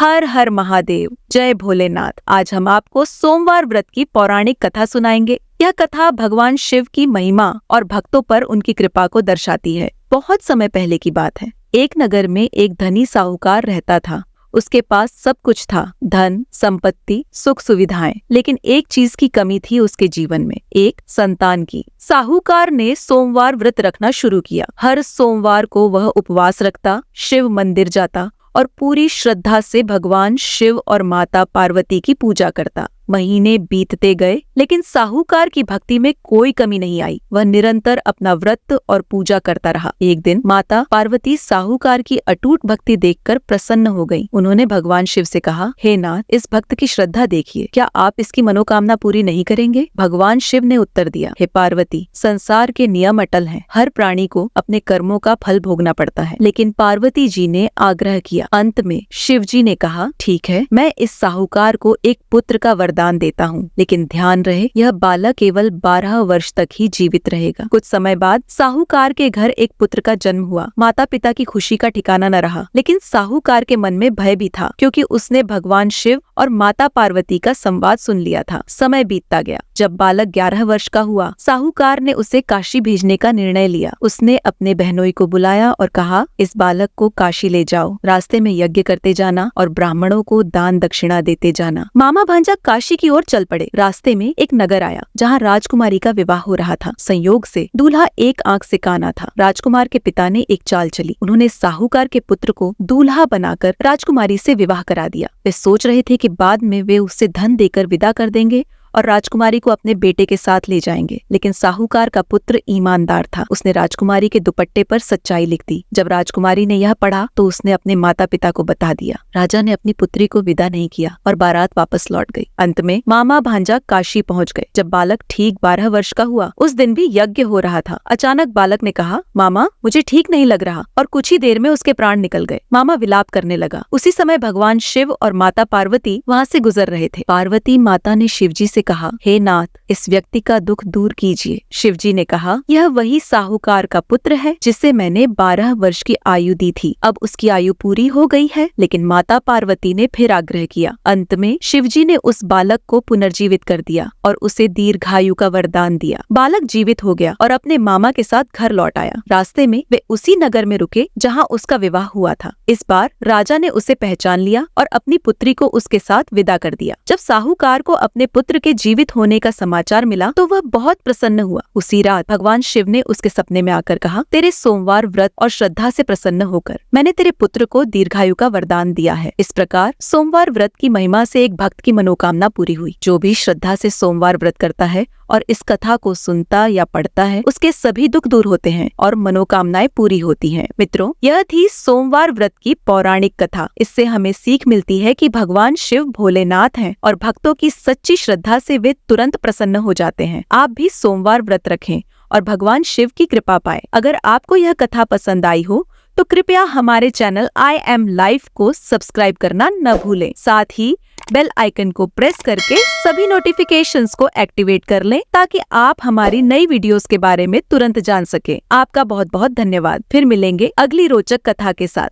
हर हर महादेव, जय भोलेनाथ। आज हम आपको सोमवार व्रत की पौराणिक कथा सुनाएंगे। यह कथा भगवान शिव की महिमा और भक्तों पर उनकी कृपा को दर्शाती है। बहुत समय पहले की बात है। एक नगर में एक धनी साहूकार रहता था। उसके पास सब कुछ था, धन, संपत्ति, सुख सुविधाएं, लेकिन एक चीज की कमी थी उसके जीवन में, एक संतान की। साहूकार ने सोमवार व्रत रखना शुरू किया। हर सोमवार को वह उपवास रखता, शिव मंदिर जाता और पूरी श्रद्धा से भगवान शिव और माता पार्वती की पूजा करता। महीने बीतते गए, लेकिन साहूकार की भक्ति में कोई कमी नहीं आई। वह निरंतर अपना व्रत और पूजा करता रहा। एक दिन माता पार्वती साहूकार की अटूट भक्ति देखकर प्रसन्न हो गईं। उन्होंने भगवान शिव से कहा, हे नाथ, इस भक्त की श्रद्धा देखिए, क्या आप इसकी मनोकामना पूरी नहीं करेंगे? भगवान शिव ने उत्तर दिया, हे पार्वती, संसार के नियम अटल हैं। हर प्राणी को अपने कर्मों का फल भोगना पड़ता है। लेकिन पार्वती जी ने आग्रह किया। अंत में शिव जी ने कहा, ठीक है, मैं इस साहूकार को एक पुत्र का वरदान देता हूँ, लेकिन ध्यान रहे यह बालक केवल 12 वर्ष तक ही जीवित रहेगा। कुछ समय बाद साहूकार के घर एक पुत्र का जन्म हुआ। माता पिता की खुशी का ठिकाना न रहा, लेकिन साहूकार के मन में भय भी था, क्योंकि उसने भगवान शिव और माता पार्वती का संवाद सुन लिया था। समय बीतता गया। जब बालक 11 वर्ष का हुआ, साहूकार ने उसे काशी भेजने का निर्णय लिया। उसने अपने बहनोई को बुलाया और कहा, इस बालक को काशी ले जाओ, रास्ते में यज्ञ करते जाना और ब्राह्मणों को दान दक्षिणा देते जाना। मामा भांजा काशी की ओर चल पड़े। रास्ते में एक नगर आया, जहाँ राजकुमारी का विवाह हो रहा था। संयोग से दूल्हा एक आंख से काना था। राजकुमार के पिता ने एक चाल चली। उन्होंने साहूकार के पुत्र को दूल्हा बनाकर राजकुमारी से विवाह करा दिया। वे सोच रहे थे कि बाद में वे उससे धन देकर विदा कर देंगे और राजकुमारी को अपने बेटे के साथ ले जाएंगे। लेकिन साहूकार का पुत्र ईमानदार था। उसने राजकुमारी के दुपट्टे पर सच्चाई लिख दी। जब राजकुमारी ने यह पढ़ा तो उसने अपने माता पिता को बता दिया। राजा ने अपनी पुत्री को विदा नहीं किया और बारात वापस लौट गई। अंत में मामा भांजा काशी पहुंच गए। जब बालक ठीक 12 वर्ष का हुआ, उस दिन भी यज्ञ हो रहा था। अचानक बालक ने कहा, मामा, मुझे ठीक नहीं लग रहा, और कुछ ही देर में उसके प्राण निकल गए। मामा विलाप करने लगा। उसी समय भगवान शिव और माता पार्वती वहाँ से गुजर रहे थे। पार्वती माता ने शिवजी से कहा, हे नाथ, इस व्यक्ति का दुख दूर कीजिए। शिवजी ने कहा, यह वही साहूकार का पुत्र है जिसे मैंने 12 वर्ष की आयु दी थी। अब उसकी आयु पूरी हो गई है। लेकिन माता पार्वती ने फिर आग्रह किया। अंत में शिवजी ने उस बालक को पुनर्जीवित कर दिया और उसे दीर्घायु का वरदान दिया। बालक जीवित हो गया और अपने मामा के साथ घर लौट आया। रास्ते में वे उसी नगर में रुके जहाँ उसका विवाह हुआ था। इस बार राजा ने उसे पहचान लिया और अपनी पुत्री को उसके साथ विदा कर दिया। जब साहूकार को अपने पुत्र के जीवित होने का समाचार मिला तो वह बहुत प्रसन्न हुआ। उसी रात भगवान शिव ने उसके सपने में आकर कहा, तेरे सोमवार व्रत और श्रद्धा से प्रसन्न होकर मैंने तेरे पुत्र को दीर्घायु का वरदान दिया है। इस प्रकार सोमवार व्रत की महिमा से एक भक्त की मनोकामना पूरी हुई। जो भी श्रद्धा से सोमवार व्रत करता है और इस कथा को सुनता या पढ़ता है, उसके सभी दुख दूर होते हैं और मनोकामनाएं पूरी होती हैं। मित्रों, यह थी सोमवार व्रत की पौराणिक कथा। इससे हमें सीख मिलती है कि भगवान शिव भोलेनाथ हैं और भक्तों की सच्ची श्रद्धा से वे तुरंत प्रसन्न हो जाते हैं। आप भी सोमवार व्रत रखें और भगवान शिव की कृपा पाएं। अगर आपको यह कथा पसंद आई हो तो कृपया हमारे चैनल आई एम लाइफ को सब्सक्राइब करना न भूलें। साथ ही बेल आइकन को प्रेस करके सभी नोटिफिकेशंस को एक्टिवेट कर लें, ताकि आप हमारी नई वीडियोस के बारे में तुरंत जान सकें। आपका बहुत बहुत धन्यवाद। फिर मिलेंगे अगली रोचक कथा के साथ।